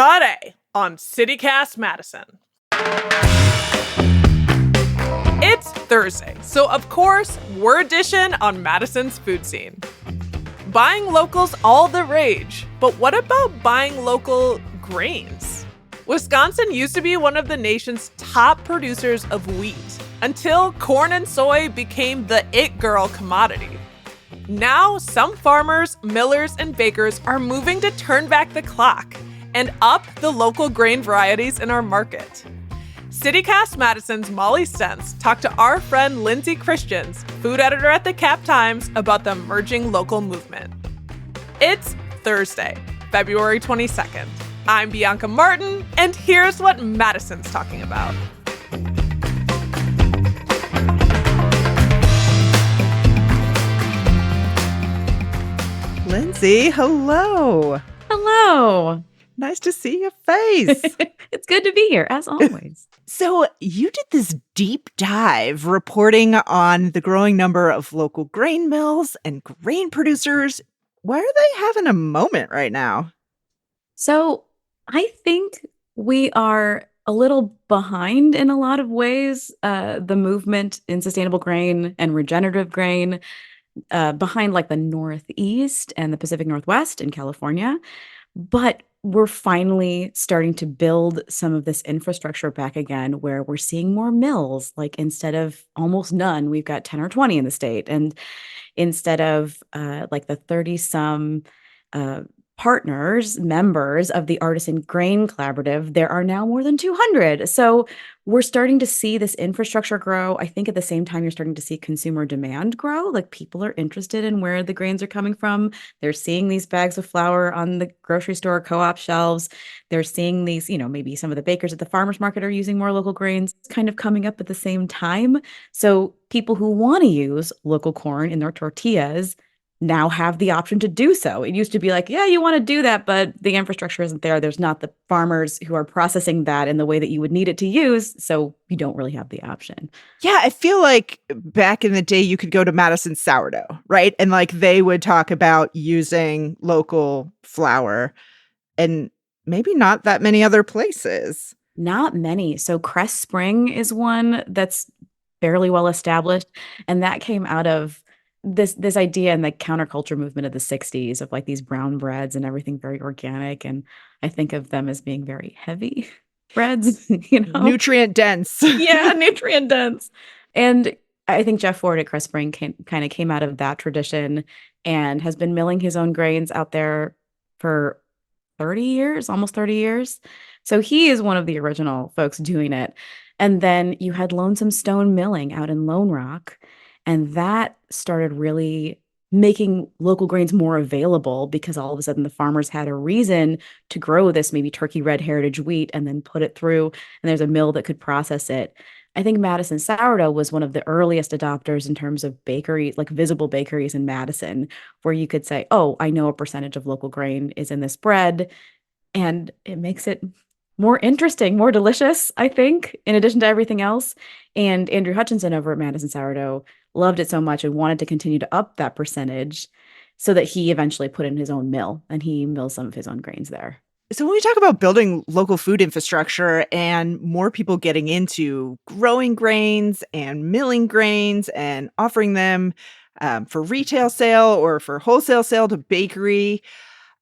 Today on CityCast Madison. It's Thursday, so of course, we're dishing on Madison's food scene. Buying local's all the rage, but what about buying local grains? Wisconsin used to be one of the nation's top producers of wheat until corn and soy became the it girl commodity. Now, some farmers, millers, and bakers are moving to turn back the clock and up the local grain varieties in our market. CityCast Madison's Molly Stentz talked to our friend Lindsay, food editor at the Cap Times, about the emerging local movement. It's Thursday, February 22nd. I'm Bianca Martin, and here's what Madison's talking about. Lindsay, hello. Hello. Nice to see your face. It's good to be here, as always. So you did this deep dive reporting on the growing number of local grain mills and grain producers. Why are they having a moment right now? So I think we are a little behind in a lot of ways. The movement in sustainable grain and regenerative grain, behind like the Northeast and the Pacific Northwest in California. But we're finally starting to build some of this infrastructure back again, where we're seeing more mills. Like instead of almost none, we've got 10 or 20 in the state. And instead of like the 30-some members of the Artisan Grain Collaborative, there are now more than 200. So we're starting to see this infrastructure grow. I think at the same time, you're starting to see consumer demand grow. Like people are interested in where the grains are coming from. They're seeing these bags of flour on the grocery store co-op shelves. They're seeing these, maybe some of the bakers at the farmers market are using more local grains kind of coming up at the same time. So people who want to use local corn in their tortillas now have the option to do so. It used to be like, yeah, you want to do that, but the infrastructure isn't there. There's not the farmers who are processing that in the way that you would need it to use. So you don't really have the option. Yeah, I feel like back in the day, you could go to Madison Sourdough, right? And like they would talk about using local flour, and maybe not that many other places. Not many. So Crest Spring is one that's fairly well established. And that came out of this idea in the counterculture movement of the 60s of like these brown breads and everything very organic. And I think of them as being very heavy breads, Nutrient dense. Yeah, nutrient dense. And I think Jeff Ford at Crest Spring kind of came out of that tradition and has been milling his own grains out there for 30 years, almost 30 years. So he is one of the original folks doing it. And then you had Lonesome Stone Milling out in Lone Rock. And that started really making local grains more available because all of a sudden the farmers had a reason to grow this maybe turkey red heritage wheat and then put it through, and there's a mill that could process it. I think Madison Sourdough was one of the earliest adopters in terms of bakeries, like visible bakeries in Madison, where you could say, oh, I know a percentage of local grain is in this bread, and it makes it more interesting, more delicious, I think, in addition to everything else. And Andrew Hutchinson over at Madison Sourdough loved it so much and wanted to continue to up that percentage so that he eventually put in his own mill, and he mills some of his own grains there. So when we talk about building local food infrastructure and more people getting into growing grains and milling grains and offering them for retail sale or for wholesale sale to bakery,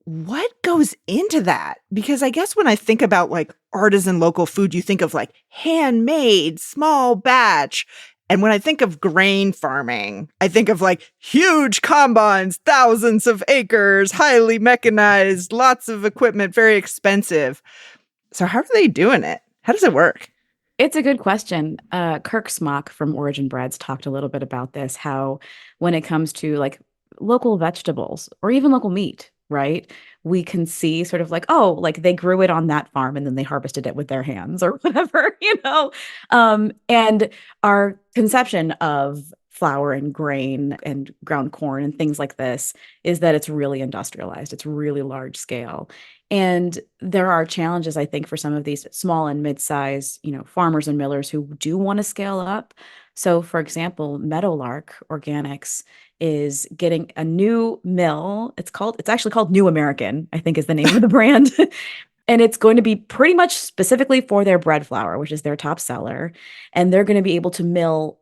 what goes into that? Because I guess when I think about like artisan local food, you think of like handmade, small batch. And when I think of grain farming, I think of like huge combines, thousands of acres, highly mechanized, lots of equipment, very expensive. So how are they doing it? How does it work? It's a good question. Kirk Smock from Origin Breads talked a little bit about this, how when it comes to like local vegetables or even local meat, right? We can see sort of like, oh, like they grew it on that farm and then they harvested it with their hands or whatever, and our conception of flour and grain and ground corn and things like this is that it's really industrialized. It's really large scale. And there are challenges, I think, for some of these small and mid-size, farmers and millers who do want to scale up. So, for example, Meadowlark Organics is getting a new mill. It's actually called New American, I think is the name of the brand. And it's going to be pretty much specifically for their bread flour, which is their top seller. And they're going to be able to mill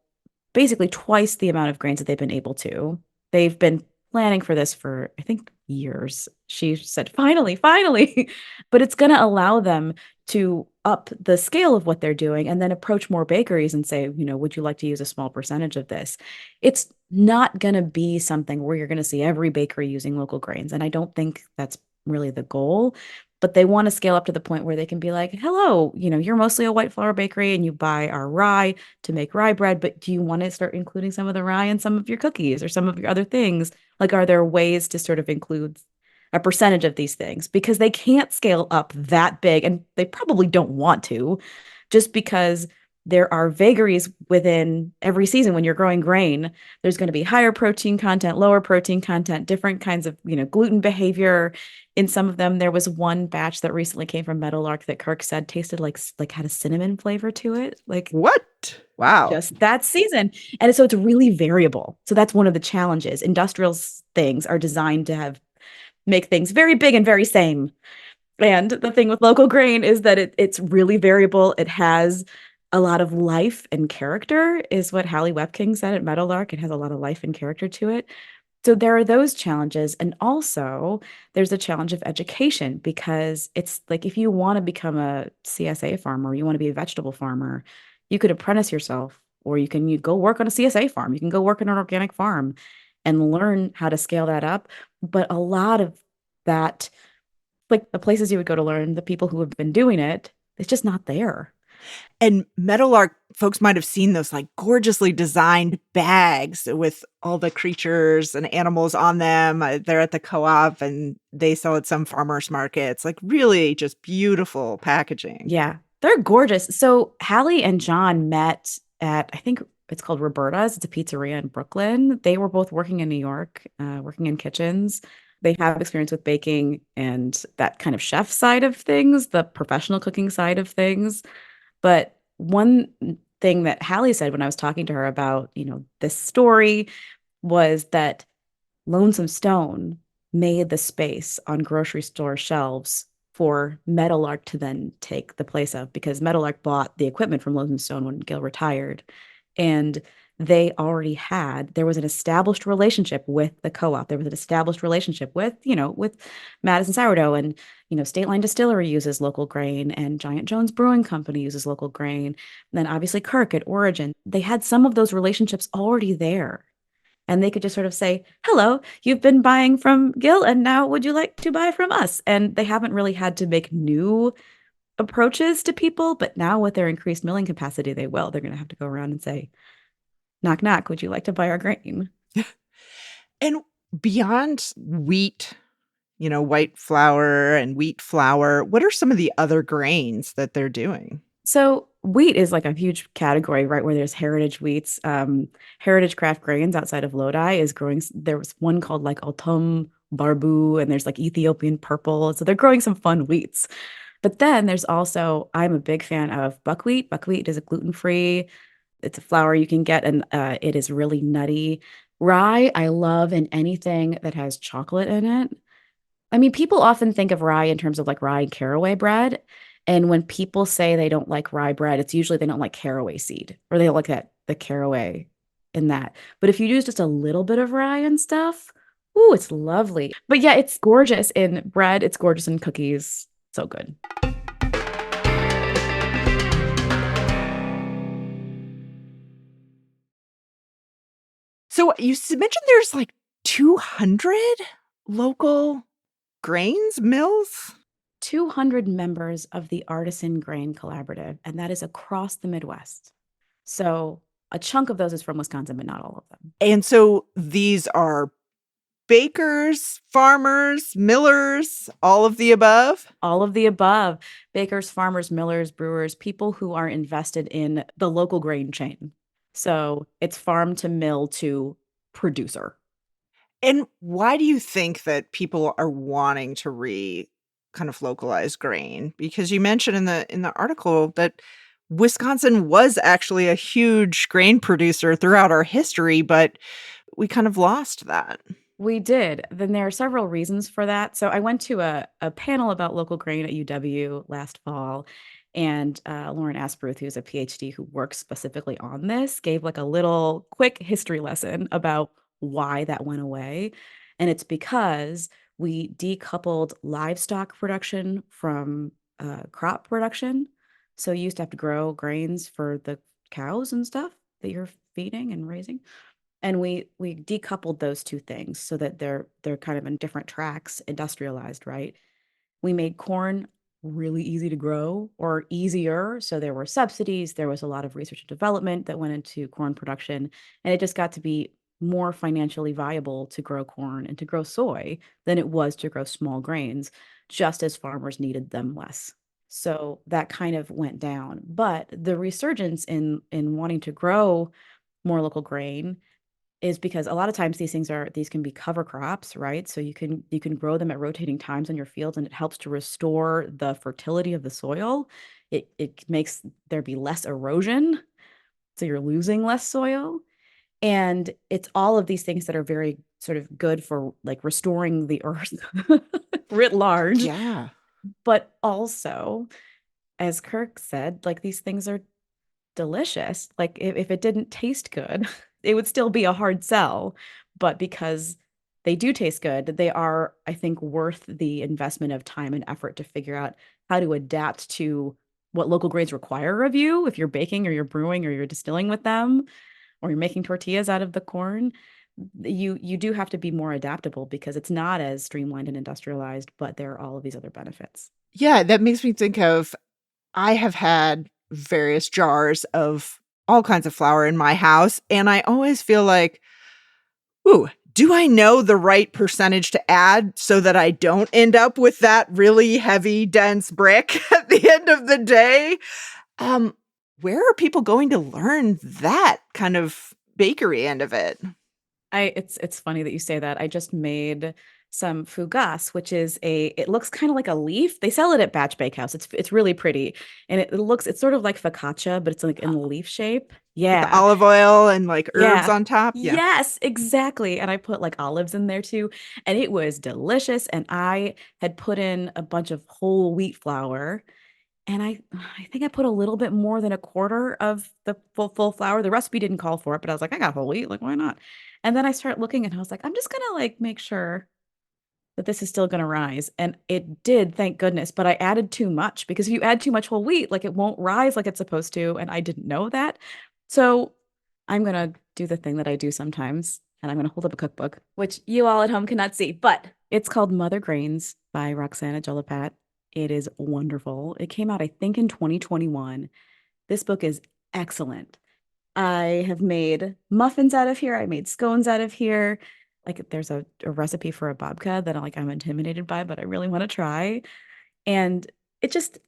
basically twice the amount of grains that they've been able to. They've been planning for this for, I think, years. She said, finally, finally. But it's going to allow them to up the scale of what they're doing and then approach more bakeries and say, would you like to use a small percentage of this? It's not going to be something where you're going to see every bakery using local grains. And I don't think that's really the goal. But they want to scale up to the point where they can be like, hello, you're mostly a white flour bakery and you buy our rye to make rye bread, but do you want to start including some of the rye in some of your cookies or some of your other things? Like, are there ways to sort of include a percentage of these things? Because they can't scale up that big, and they probably don't want to, just because there are vagaries within every season. When you're growing grain, there's going to be higher protein content, lower protein content, different kinds of, gluten behavior. In some of them, there was one batch that recently came from Meadowlark that Kirk said tasted like had a cinnamon flavor to it. Like, what? Wow. Just that season. And so it's really variable. So that's one of the challenges. Industrial things are designed to make things very big and very same. And the thing with local grain is that it's really variable. It has a lot of life and character, is what Hallie Webking said at Meadowlark. It has a lot of life and character to it. So there are those challenges. And also there's a challenge of education, because it's like, if you want to become a CSA farmer, you want to be a vegetable farmer, you could apprentice yourself, or you go work on a CSA farm. You can go work on an organic farm and learn how to scale that up. But a lot of that, like the places you would go to learn, the people who have been doing it, it's just not there. And Meadowlark folks might have seen those like gorgeously designed bags with all the creatures and animals on them. They're at the co-op and they sell at some farmers markets. Like, really just beautiful packaging. Yeah, they're gorgeous. So Hallie and John met at, I think it's called Roberta's. It's a pizzeria in Brooklyn. They were both working in New York, working in kitchens. They have experience with baking and that kind of chef side of things, the professional cooking side of things. But one thing that Hallie said when I was talking to her about, this story, was that Lonesome Stone made the space on grocery store shelves for Meadowlark to then take the place of, because Meadowlark bought the equipment from Lonesome Stone when Gil retired. And there was an established relationship with the co-op. There was an established relationship with Madison Sourdough, and, State Line Distillery uses local grain, and Giant Jones Brewing Company uses local grain. And then obviously Kirk at Origin. They had some of those relationships already there. And they could just sort of say, hello, you've been buying from Gil, and now would you like to buy from us? And they haven't really had to make new approaches to people, but now with their increased milling capacity, they will. They're going to have to go around and say, knock, knock, would you like to buy our grain? And beyond wheat, white flour and wheat flour, what are some of the other grains that they're doing? So wheat is like a huge category, right? Where there's heritage wheats. Heritage Craft Grains outside of Lodi is growing. There was one called like Altum Barbu, and there's like Ethiopian Purple. So they're growing some fun wheats. But then there's also, I'm a big fan of buckwheat. Buckwheat is a gluten-free. It's a flour you can get, and it is really nutty. Rye, I love in anything that has chocolate in it. I mean, people often think of rye in terms of like rye and caraway bread. And when people say they don't like rye bread, it's usually they don't like caraway seed, or they don't like the caraway in that. But if you use just a little bit of rye and stuff, ooh, it's lovely. But yeah, it's gorgeous in bread. It's gorgeous in cookies. So good. So you mentioned there's like 200 local grains mills? 200 members of the Artisan Grain Collaborative, and that is across the Midwest. So a chunk of those is from Wisconsin, but not all of them. And so these are bakers, farmers, millers, all of the above? All of the above. Bakers, farmers, millers, brewers, people who are invested in the local grain chain. So it's farm to mill to producer. And why do you think that people are wanting to kind of localize grain? Because you mentioned in the article that Wisconsin was actually a huge grain producer throughout our history, but we kind of lost that. We did. Then there are several reasons for that. So I went to a panel about local grain at UW last fall, and Lauren Asperuth, who's a PhD who works specifically on this, gave like a little quick history lesson about why that went away. And it's because we decoupled livestock production from crop production. So you used to have to grow grains for the cows and stuff that you're feeding and raising, and we decoupled those two things so that they're kind of in different tracks, industrialized, right? We made corn really easy to grow, or easier, so there were subsidies, there was a lot of research and development that went into corn production, and it just got to be more financially viable to grow corn and to grow soy than it was to grow small grains, just as farmers needed them less. So that kind of went down. But the resurgence in wanting to grow more local grain is because a lot of times these can be cover crops, right? So you can grow them at rotating times on your fields, and it helps to restore the fertility of the soil. It makes there be less erosion, so you're losing less soil. And it's all of these things that are very sort of good for like restoring the earth writ large. Yeah. But also, as Kirk said, like these things are delicious. Like if it didn't taste good, it would still be a hard sell. But because they do taste good, they are, I think, worth the investment of time and effort to figure out how to adapt to what local grains require of you if you're baking or you're brewing or you're distilling with them or you're making tortillas out of the corn. You do have to be more adaptable because it's not as streamlined and industrialized, but there are all of these other benefits. Yeah, that makes me think of I have had various jars of all kinds of flour in my house, and I always feel like, ooh, do I know the right percentage to add so that I don't end up with that really heavy, dense brick at the end of the day? Where are people going to learn that kind of bakery end of it? It's funny that you say that. I just made some fougasse, which is it looks kind of like a leaf. They sell it at Batch Bakehouse. It's really pretty. And it's sort of like focaccia, but it's like in the leaf shape. With the Yeah. olive oil and like herbs Yeah. on top? Yeah. Yes, exactly. And I put like olives in there too. And it was delicious. And I had put in a bunch of whole wheat flour. And I think I put a little bit more than a quarter of the full flour. The recipe didn't call for it, but I was like, I got whole wheat, like why not? And then I started looking and I was like, I'm just gonna like make sure that this is still gonna rise. And it did, thank goodness. But I added too much because if you add too much whole wheat, like it won't rise like it's supposed to. And I didn't know that. So I'm gonna do the thing that I do sometimes, and I'm gonna hold up a cookbook, which you all at home cannot see, but it's called Mother Grains by Roxana Jolipat. It is wonderful. It came out, I think, in 2021. This book is excellent. I have made muffins out of here. I made scones out of here. Like there's a recipe for a babka that I'm intimidated by, but I really want to try. And it just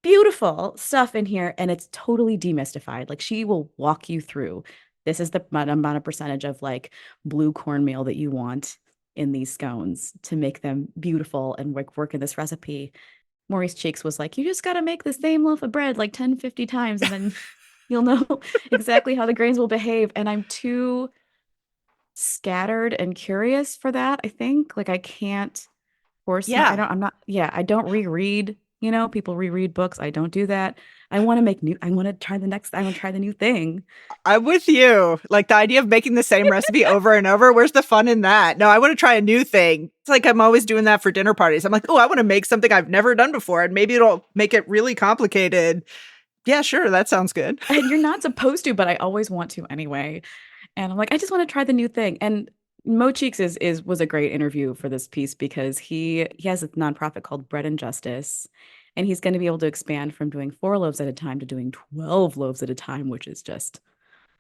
beautiful stuff in here. And it's totally demystified. Like she will walk you through. This is the amount of percentage of like blue cornmeal that you want in these scones to make them beautiful and work in this recipe. Maurice Cheeks was like, you just got to make the same loaf of bread like 10, 50 times, and then you'll know exactly how the grains will behave. And I'm too scattered and curious for that, I think. Like I can't force my, Yeah. I don't reread, people reread books. I don't do that. I want to try the new thing. I'm with you. Like the idea of making the same recipe over and over, where's the fun in that? No, I want to try a new thing. It's like I'm always doing that for dinner parties. I'm like, oh, I want to make something I've never done before, and maybe it'll make it really complicated. Yeah, sure, that sounds good. And you're not supposed to, but I always want to anyway. And I'm like, I just want to try the new thing. And Mo Cheeks was a great interview for this piece because he has a nonprofit called Bread and Justice, and he's going to be able to expand from doing 4 loaves at a time to doing 12 loaves at a time, which is just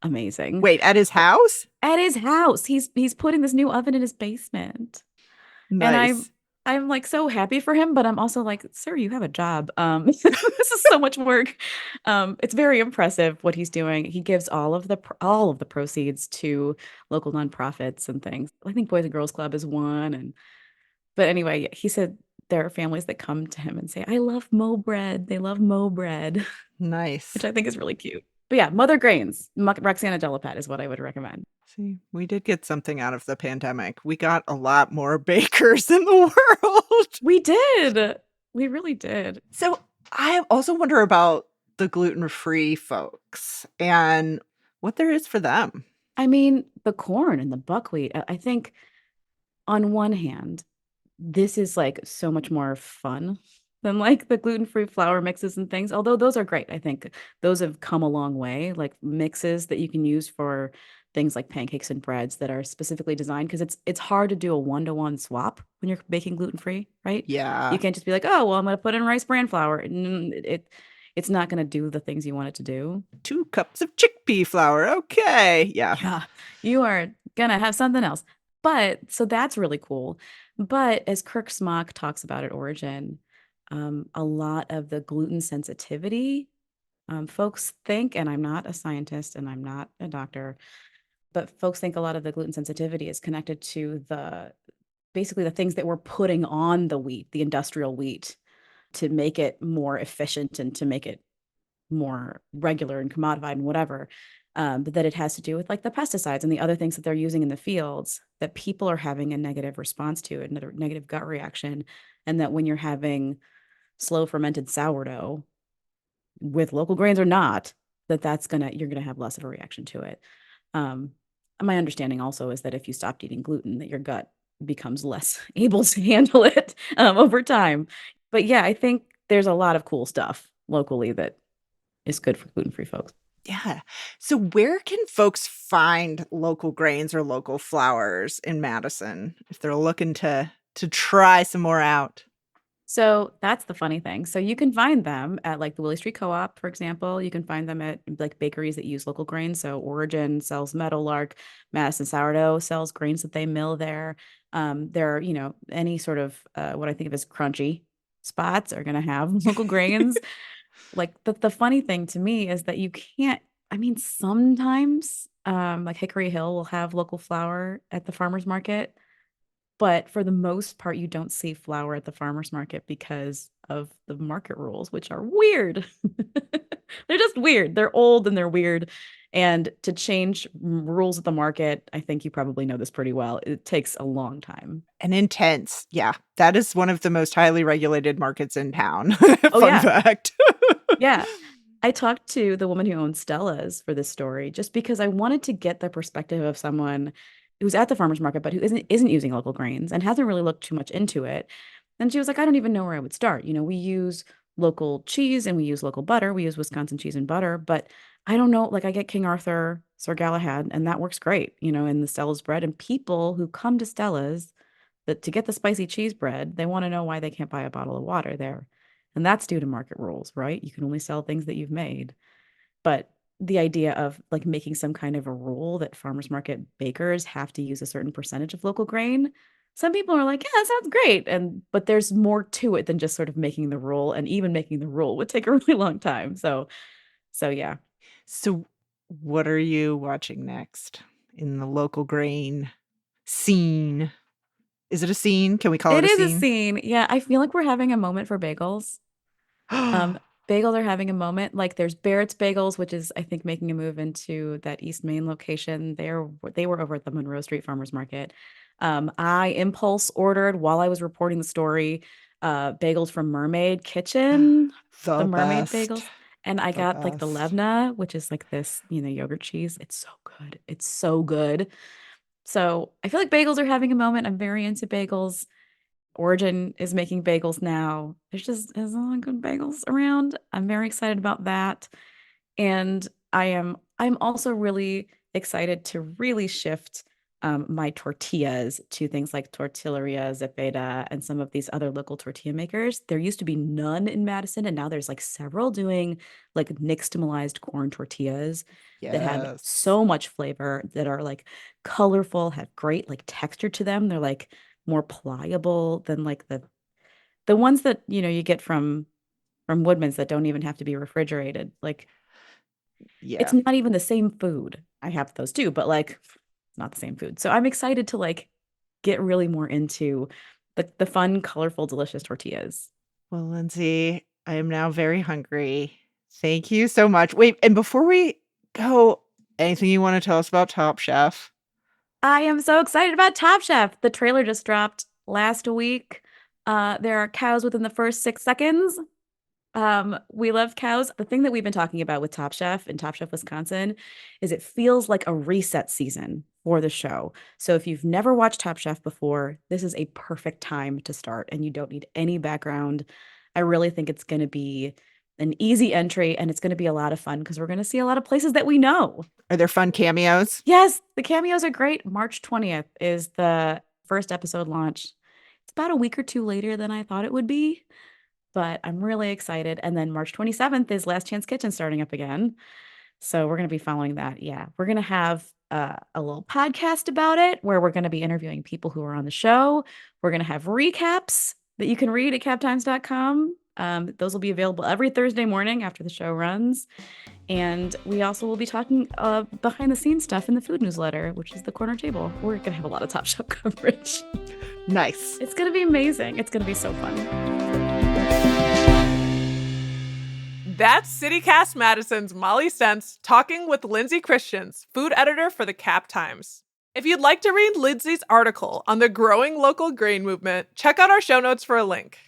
amazing. Wait, at his house? At his house, he's putting this new oven in his basement. And Nice. I'm like so happy for him, but I'm also like, sir, you have a job. This is so much work. It's very impressive what he's doing. He gives all of the proceeds to local nonprofits and things. I think Boys and Girls Club is one, but anyway, he said there are families that come to him and say, I love Mo bread. They love Mo bread, Nice. which I think is really cute. But yeah, Mother Grains, Roxana Delapat is what I would recommend. See, we did get something out of the pandemic. We got a lot more bakers in the world. We did. We really did. So I also wonder about the gluten-free folks and what there is for them. I mean, the corn and the buckwheat, I think on one hand, this is like so much more fun than like the gluten-free flour mixes and things. Although those are great. I think those have come a long way, like mixes that you can use for things like pancakes and breads that are specifically designed because it's hard to do a one-to-one swap when you're baking gluten-free, right? Yeah. You can't just be like, oh, well, I'm going to put in rice bran flour. It's not going to do the things you want it to do. 2 cups of chickpea flour. Okay. Yeah. Yeah, you are going to have something else. But so that's really cool. But as Kirk Smock talks about at Origin, a lot of the gluten sensitivity, folks think, and I'm not a scientist and I'm not a doctor, but folks think a lot of the gluten sensitivity is connected to basically the things that we're putting on the wheat, the industrial wheat, to make it more efficient and to make it more regular and commodified and whatever. But that it has to do with like the pesticides and the other things that they're using in the fields that people are having a negative response to, another negative gut reaction. And that when you're having slow fermented sourdough with local grains or not, you're gonna have less of a reaction to it. My understanding also is that if you stopped eating gluten, that your gut becomes less able to handle it over time. But yeah, I think there's a lot of cool stuff locally that is good for gluten-free folks. Yeah. So where can folks find local grains or local flours in Madison if they're looking to try some more out? So that's the funny thing. So you can find them at like the Willie Street Co-op, for example. You can find them at like bakeries that use local grains. So Origin sells Meadowlark, Madison Sourdough sells grains that they mill there. There are, any sort of what I think of as crunchy spots are going to have local grains. Like the funny thing to me is that you can't, I mean, sometimes like Hickory Hill will have local flour at the farmer's market. But for the most part, you don't see flour at the farmer's market because of the market rules, which are weird. They're just weird. They're old and they're weird. And to change rules at the market, I think you probably know this pretty well. It takes a long time. And intense. Yeah. That is one of the most highly regulated markets in town. Oh, Fun yeah. fact. Yeah. I talked to the woman who owns Stella's for this story just because I wanted to get the perspective of someone who's at the farmer's market, but who isn't using local grains and hasn't really looked too much into it. And she was like, I don't even know where I would start. We use local cheese and we use local butter. We use Wisconsin cheese and butter, but I don't know. Like I get King Arthur, Sir Galahad, and that works great, in the Stella's bread. And people who come to Stella's to get the spicy cheese bread, they want to know why they can't buy a bottle of water there. And that's due to market rules, right? You can only sell things that you've made. But the idea of like making some kind of a rule that farmers market bakers have to use a certain percentage of local grain, some people are like, yeah, that sounds great. But there's more to it than just sort of making the rule, and even making the rule would take a really long time. So yeah. So what are you watching next in the local grain scene? Is it a scene? Can we call it a scene? It is a scene. Yeah, I feel like we're having a moment for bagels. Bagels are having a moment. Like there's Barrett's Bagels, which is I think making a move into that East Main location. They were over at the Monroe Street Farmers Market. I impulse ordered while I was reporting the story, bagels from Mermaid Kitchen, the Mermaid best. Bagels. And I got like the Levna, which is like this, yogurt cheese. It's so good. It's so good. So I feel like bagels are having a moment. I'm very into bagels. Origin is making bagels now. There's a lot of good bagels around. I'm very excited about that. And I'm also really excited to really shift my tortillas to things like Tortilleria, Zepeda, and some of these other local tortilla makers. There used to be none in Madison, and now there's like several doing like nixtamalized corn tortillas that have so much flavor, that are like colorful, have great like texture to them. They're like more pliable than like the ones that you get from Woodman's that don't even have to be refrigerated. Like it's not even the same food. I have those too, but like it's not the same food. So I'm excited to like get really more into the fun, colorful, delicious tortillas. Well, Lindsay, I am now very hungry. Thank you so much. Wait, and before we go, anything you want to tell us about Top Chef? I am so excited about Top Chef. The trailer just dropped last week. There are cows within the first 6 seconds. We love cows. The thing that we've been talking about with Top Chef and Top Chef Wisconsin is it feels like a reset season for the show. So if you've never watched Top Chef before, this is a perfect time to start and you don't need any background. I really think it's going to be an easy entry and it's going to be a lot of fun because we're going to see a lot of places that we know. Are there fun cameos? Yes, the cameos are great. March 20th is the first episode launch. It's about a week or two later than I thought it would be, but I'm really excited. And then March 27th is Last Chance Kitchen starting up again. So we're going to be following that. Yeah, we're going to have a little podcast about it where we're going to be interviewing people who are on the show. We're going to have recaps that you can read at captimes.com. Those will be available every Thursday morning after the show runs. And we also will be talking behind the scenes stuff in the food newsletter, which is the Corner Table. We're going to have a lot of Top Chef coverage. Nice. It's going to be amazing. It's going to be so fun. That's CityCast Madison's Molly Stentz talking with Lindsay Christians, food editor for the Cap Times. If you'd like to read Lindsay's article on the growing local grain movement, check out our show notes for a link.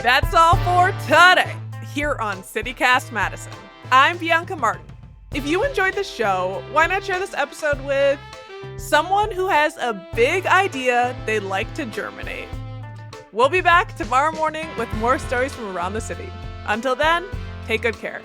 That's all for today here on CityCast Madison. I'm Bianca Martin. If you enjoyed the show, why not share this episode with someone who has a big idea they'd like to germinate? We'll be back tomorrow morning with more stories from around the city. Until then, take good care.